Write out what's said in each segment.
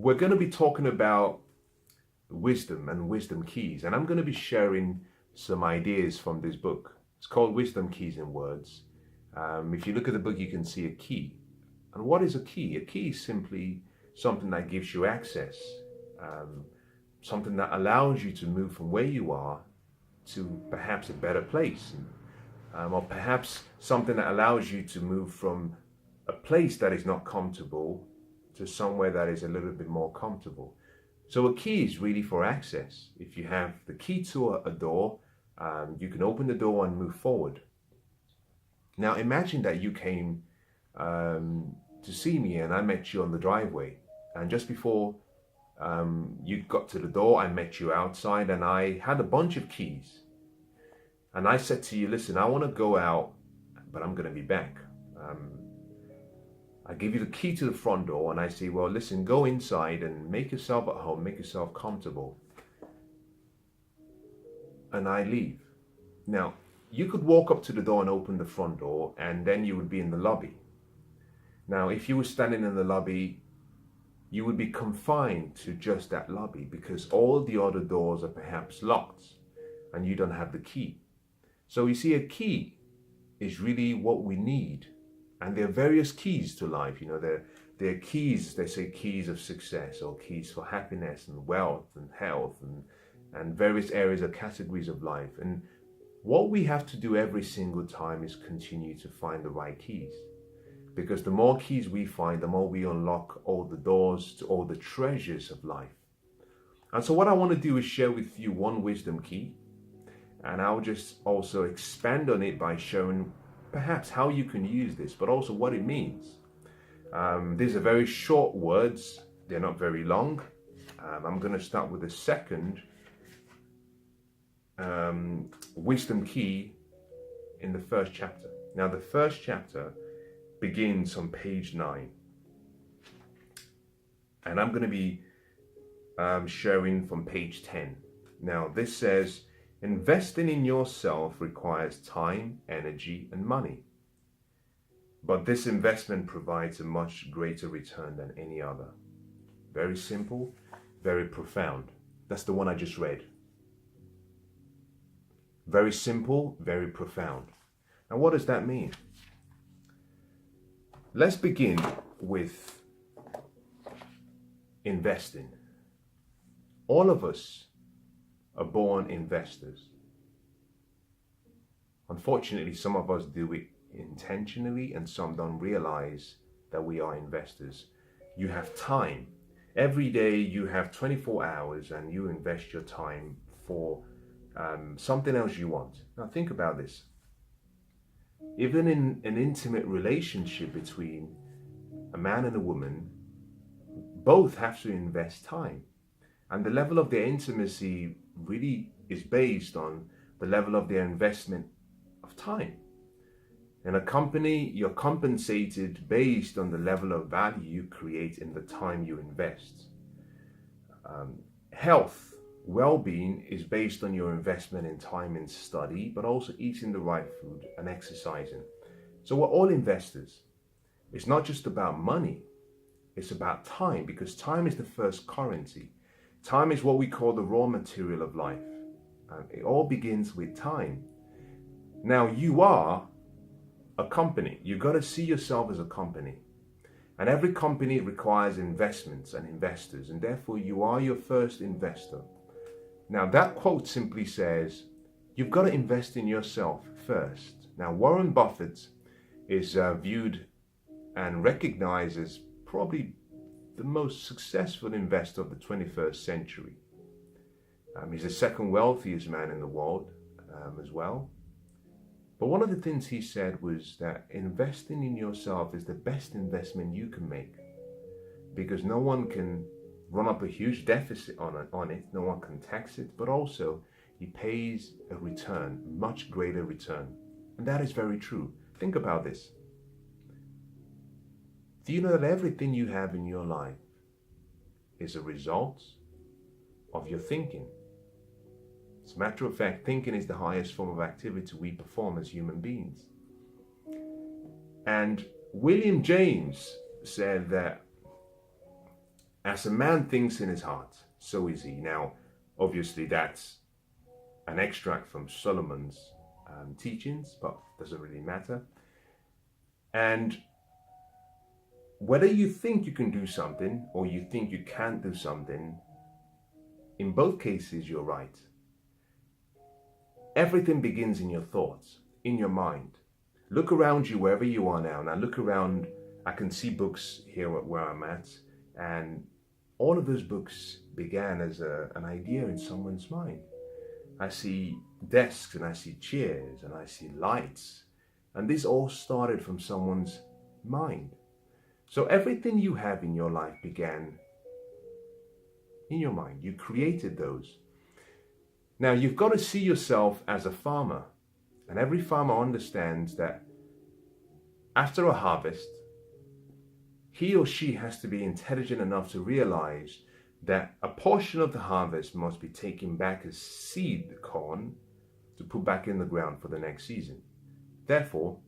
we're going to be talking about wisdom and wisdom keys, and I'm going to be sharing some ideas from this book. It's called Wisdom Keys in Words. If you look at the book, you can see a key. And what is a key? A key is simply something that gives you access, something that allows you to move from where you are to perhaps a better place, or perhaps something that allows you to move from a place that is not comfortable to somewhere that is a little bit more comfortable. So a key is really for access. If you have the key to a door, you can open the door and move forward. Now imagine that you came to see me and I met you on the driveway, and just before you got to the door, I met you outside and I had a bunch of keys. And I said to you, listen, I want to go out, but I'm going to be back. I give you the key to the front door and I say, well, listen, go inside and make yourself at home, make yourself comfortable. And I leave. Now, you could walk up to the door and open the front door and then you would be in the lobby. Now, if you were standing in the lobby, you would be confined to just that lobby because all the other doors are perhaps locked and you don't have the key. So you see, a key is really what we need. And there are various keys to life. You know, there are keys, they say keys of success or keys for happiness and wealth and health and various areas or categories of life. And what we have to do every single time is continue to find the right keys. Because the more keys we find, the more we unlock all the doors to all the treasures of life. And so what I want to do is share with you one wisdom key. And I'll just also expand on it by showing perhaps how you can use this, but also what it means. These are very short words. They're not very long. I'm going to start with the second wisdom key in the first chapter. Now, the first chapter begins on page 9. And I'm going to be sharing from page 10. Now, this says, investing in yourself requires time, energy, and money. But this investment provides a much greater return than any other. Very simple, very profound. That's the one I just read. Very simple, very profound. Now, what does that mean? Let's begin with investing. All of us are born investors. Unfortunately, some of us do it intentionally and some don't realize that we are investors. You have time. Every day you have 24 hours and you invest your time for something else you want. Now think about this. Even in an intimate relationship between a man and a woman, both have to invest time. And the level of their intimacy really is based on the level of their investment of time. In a company, you're compensated based on the level of value you create in the time you invest. Health, well-being is based on your investment in time in study, but also eating the right food and exercising. So we're all investors. It's not just about money, it's about time, because time is the first currency. Time is what we call the raw material of life. It all begins with time. Now you are a company. You've got to see yourself as a company. And every company requires investments and investors, and therefore you are your first investor. Now that quote simply says, you've got to invest in yourself first. Now Warren Buffett is viewed and recognized as probably the most successful investor of the 21st century. He's the second wealthiest man in the world as well. But one of the things he said was that investing in yourself is the best investment you can make, because no one can run up a huge deficit on it, no one can tax it, but also he pays a return, much greater return. And that is very true. Think about this. Do you know that everything you have in your life is a result of your thinking? As a matter of fact, thinking is the highest form of activity we perform as human beings. And William James said that As a man thinks in his heart, so is he. Now, obviously, that's an extract from Solomon's teachings, but doesn't really matter. And whether you think you can do something or you think you can't do something, in both cases, you're right. Everything begins in your thoughts, in your mind. Look around you wherever you are now. Now look around. I can see books here where I'm at, and all of those books began as an idea in someone's mind. I see desks and I see chairs and I see lights, and this all started from someone's mind. So everything you have in your life began in your mind. You created those. Now you've got to see yourself as a farmer, and every farmer understands that after a harvest, he or she has to be intelligent enough to realize that a portion of the harvest must be taken back as seed corn to put back in the ground for the next season. Therefore,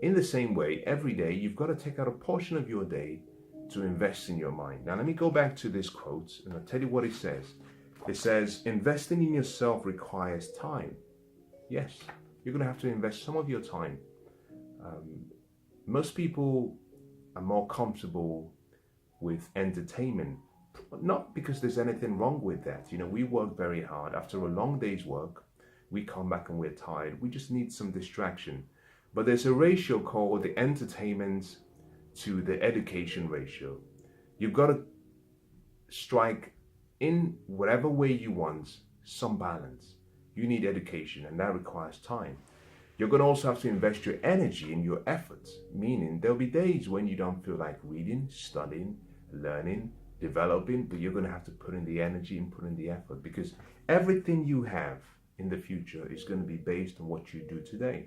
in the same way, every day you've got to take out a portion of your day to invest in your mind. Now let me go back to this quote and I'll tell you what it says. It says, investing in yourself requires time. Yes, you're going to have to invest some of your time. Most people are more comfortable with entertainment, not because there's anything wrong with that. You know, we work very hard. After a long day's work, we come back and we're tired. We just need some distraction. But there's a ratio called the entertainment to the education ratio. You've got to strike in whatever way you want some balance. You need education, and that requires time. You're going to also have to invest your energy in your efforts, meaning there'll be days when you don't feel like reading, studying, learning, developing, but you're going to have to put in the energy and put in the effort, because everything you have in the future is going to be based on what you do today.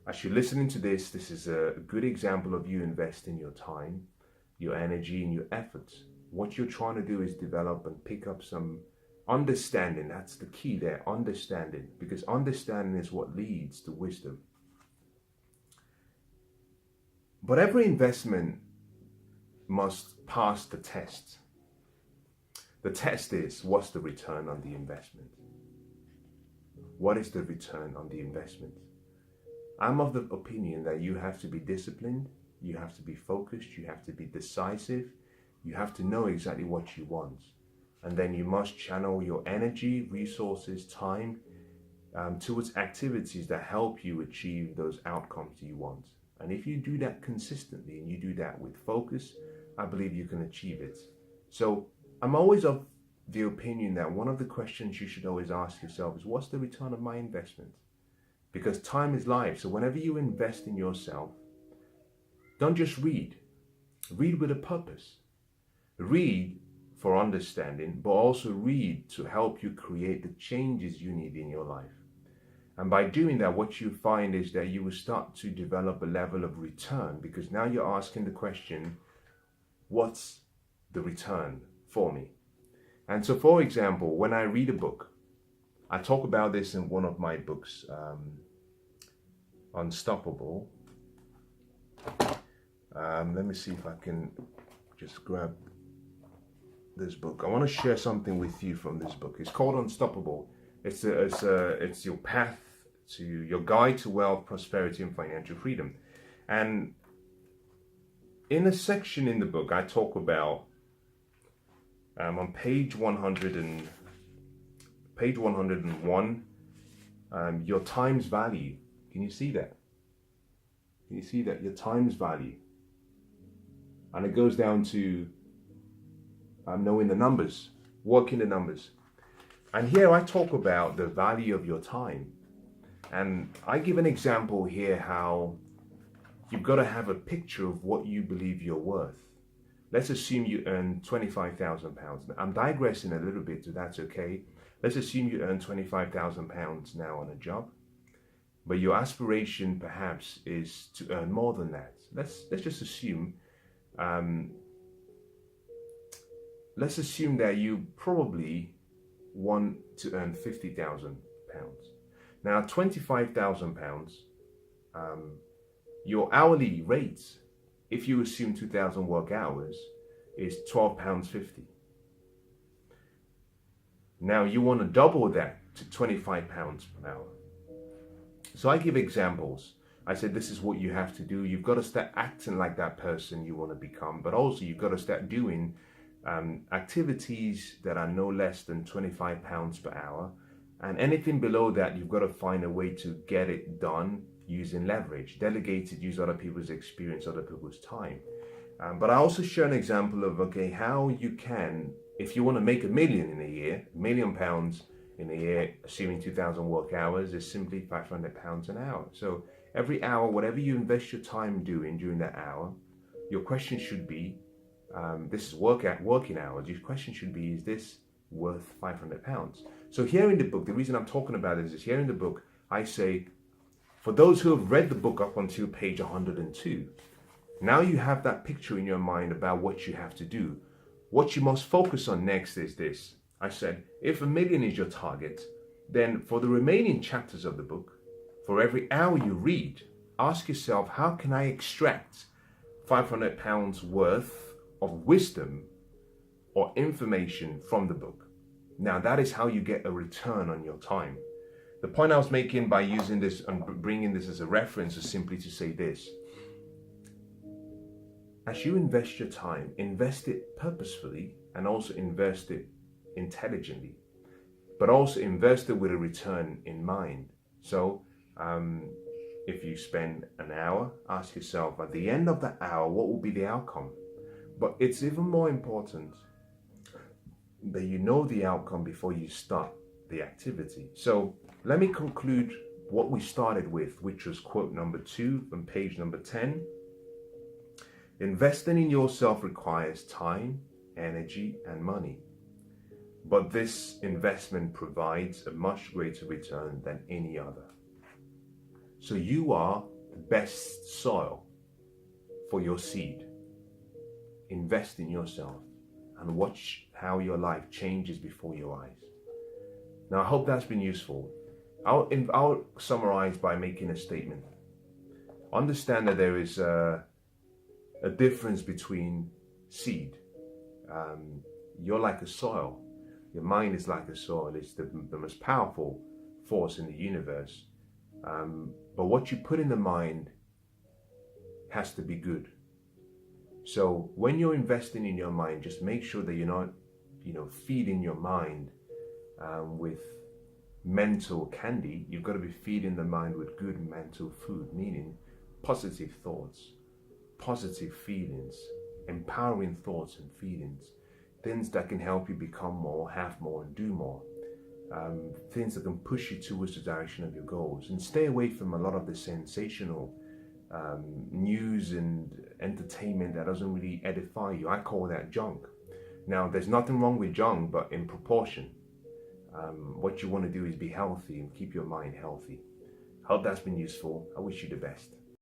As you're listening to this is a good example of you investing your time, your energy, and your efforts. What you're trying to do is develop and pick up some understanding. That's the key there, understanding, because understanding is what leads to wisdom. But every investment must pass the test. The test is, what's the return on the investment? What is the return on the investment? I'm of the opinion that you have to be disciplined, you have to be focused, you have to be decisive, you have to know exactly what you want. And then you must channel your energy, resources, time towards activities that help you achieve those outcomes you want. And if you do that consistently and you do that with focus, I believe you can achieve it. So I'm always of the opinion that one of the questions you should always ask yourself is, what's the return of my investment? Because time is life. So whenever you invest in yourself, don't just read. Read with a purpose. Read for understanding, but also read to help you create the changes you need in your life. And by doing that, what you find is that you will start to develop a level of return, because now you're asking the question, what's the return for me? And so, for example, when I read a book, I talk about this in one of my books, Unstoppable. Let me see if I can just grab this book. I want to share something with you from this book. It's called Unstoppable. It's your path to your guide to wealth, prosperity, and financial freedom. And in a section in the book, I talk about on page 101, your time's value. Can you see that? Can you see that? Your time's value. And it goes down to knowing the numbers, working the numbers. And here I talk about the value of your time. And I give an example here how you've got to have a picture of what you believe you're worth. Let's assume you earn £25,000. I'm digressing a little bit, so that's okay. Let's assume you earn £25,000 now on a job, but your aspiration perhaps is to earn more than that. Let's just assume. Let's assume that you probably want to earn £50,000. Now, £25,000, your hourly rate, if you assume 2,000 work hours, is £12.50. Now you want to double that to £25 per hour. So I give examples. I said, this is what you have to do. You've got to start acting like that person you want to become, but also you've got to start doing activities that are no less than £25 per hour. And anything below that, you've got to find a way to get it done using leverage. Delegate it, use other people's experience, other people's time. But I also share an example of, okay, how you can, if you want to make £1 million in a year, £1 million in a year, assuming 2,000 work hours, is simply £500 an hour. So every hour, whatever you invest your time doing during that hour, your question should be, this is working hours, your question should be, is this worth £500? So here in the book, the reason I'm talking about this is here in the book, I say, for those who have read the book up until page 102, now you have that picture in your mind about what you have to do. What you must focus on next is this. I said, if £1 million is your target, then for the remaining chapters of the book, for every hour you read, ask yourself, how can I extract £500 worth of wisdom or information from the book? Now that is how you get a return on your time. The point I was making by using this and bringing this as a reference is simply to say this. As you invest your time, invest it purposefully and also invest it intelligently, but also invest it with a return in mind. So if you spend an hour, ask yourself at the end of that hour, what will be the outcome? But it's even more important that you know the outcome before you start the activity. So let me conclude what we started with, which was quote number 2 on page number 10. Investing in yourself requires time, energy, and money. But this investment provides a much greater return than any other. So you are the best soil for your seed. Invest in yourself and watch how your life changes before your eyes. Now, I hope that's been useful. I'll summarize by making a statement. Understand that there is a difference between seed. You're like a soil. Your mind is like a soil. It's the most powerful force in the universe. But what you put in the mind has to be good. So when you're investing in your mind, just make sure that you're not, feeding your mind with mental candy. You've got to be feeding the mind with good mental food, meaning positive thoughts, positive feelings, empowering thoughts and feelings, things that can help you become more, have more, and do more. Things that can push you towards the direction of your goals, and stay away from a lot of the sensational news and entertainment that doesn't really edify you. I call that junk. Now, there's nothing wrong with junk, but in proportion. What you want to do is be healthy and keep your mind healthy. Hope that's been useful. I wish you the best.